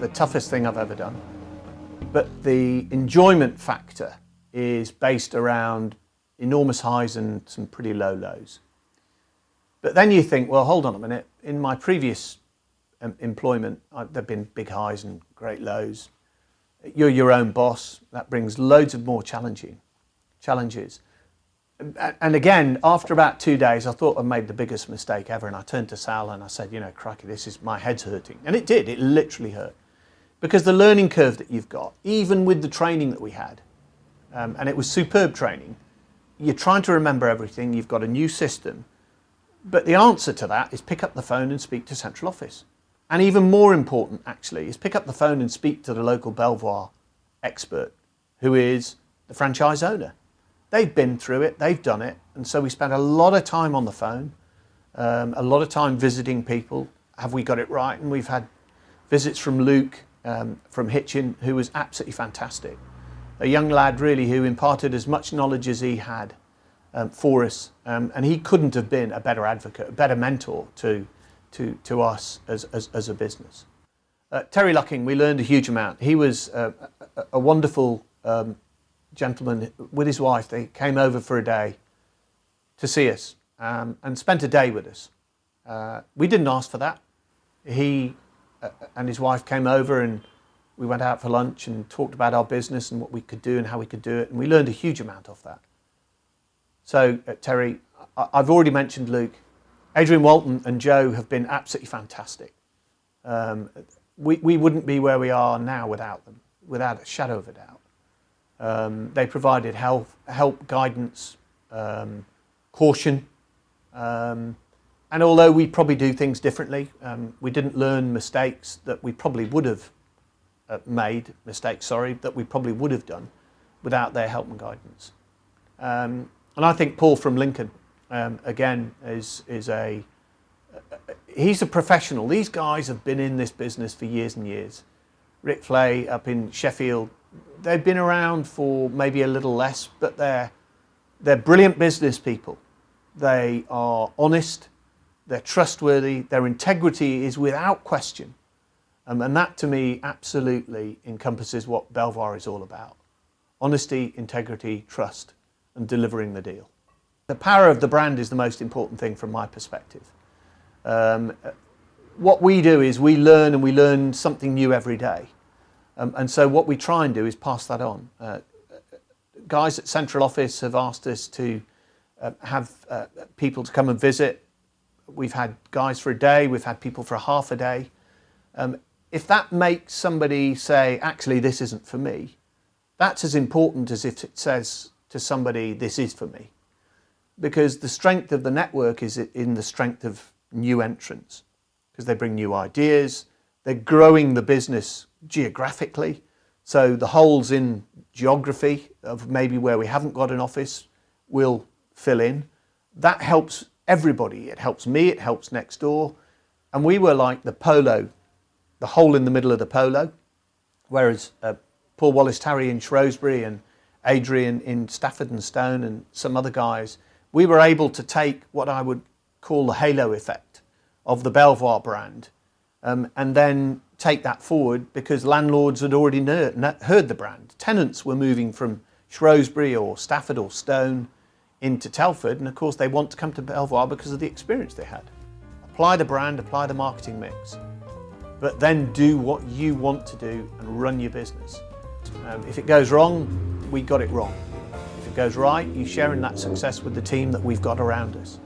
the toughest thing I've ever done. But the enjoyment factor is based around enormous highs and some pretty low lows. But then you think, well, hold on a minute. In my previous employment, there've been big highs and great lows. You're your own boss. That brings loads of more challenges. And again, after about 2 days, I thought I'd made the biggest mistake ever. And I turned to Sal and I said, you know, crikey, my head's hurting. And it did, it literally hurt. Because the learning curve that you've got, even with the training that we had, and it was superb training, you're trying to remember everything, you've got a new system, but the answer to that is pick up the phone and speak to central office. And even more important, actually, is pick up the phone and speak to the local Belvoir expert, who is the franchise owner. They've been through it, they've done it, and so we spent a lot of time on the phone, a lot of time visiting people. Have we got it right? And we've had visits from Luke, from Hitchin, who was absolutely fantastic. A young lad, really, who imparted as much knowledge as he had for us, and he couldn't have been a better advocate, a better mentor to us as a business. Terry Lucking, we learned a huge amount. He was a wonderful gentleman with his wife. They came over for a day to see us and spent a day with us. We didn't ask for that. He and his wife came over and we went out for lunch and talked about our business and what we could do and how we could do it, and we learned a huge amount off that. So Terry, I've already mentioned Luke. Adrian Walton and Joe have been absolutely fantastic. We wouldn't be where we are now without them, without a shadow of a doubt. They provided help, guidance, caution, and although we probably do things differently, we didn't learn mistakes that we probably would have that we probably would have done without their help and guidance. And I think Paul from Lincoln, again, he's a professional. These guys have been in this business for years and years. Rick Flay up in Sheffield, they've been around for maybe a little less, but they're brilliant business people. They are honest, they're trustworthy, their integrity is without question. And that to me absolutely encompasses what Belvoir is all about. Honesty, integrity, trust, and delivering the deal. The power of the brand is the most important thing from my perspective. What we do is we learn something new every day. And so what we try and do is pass that on. Guys at central office have asked us to have people to come and visit. We've had guys for a day, we've had people for a half a day. If that makes somebody say, actually, this isn't for me, that's as important as if it says to somebody, this is for me. Because the strength of the network is in the strength of new entrants, because they bring new ideas, they're growing the business geographically. So the holes in geography of maybe where we haven't got an office will fill in. That helps everybody. It helps me, it helps next door. And we were like the polo, the hole in the middle of the polo, whereas Paul Wallace-Tarry in Shrewsbury and Adrian in Stafford and Stone and some other guys, we were able to take what I would call the halo effect of the Belvoir brand and then take that forward because landlords had already heard the brand. Tenants were moving from Shrewsbury or Stafford or Stone into Telford, and of course they want to come to Belvoir because of the experience they had. Apply the brand, apply the marketing mix, but then do what you want to do and run your business. If it goes wrong, we got it wrong. If it goes right, you share in that success with the team that we've got around us.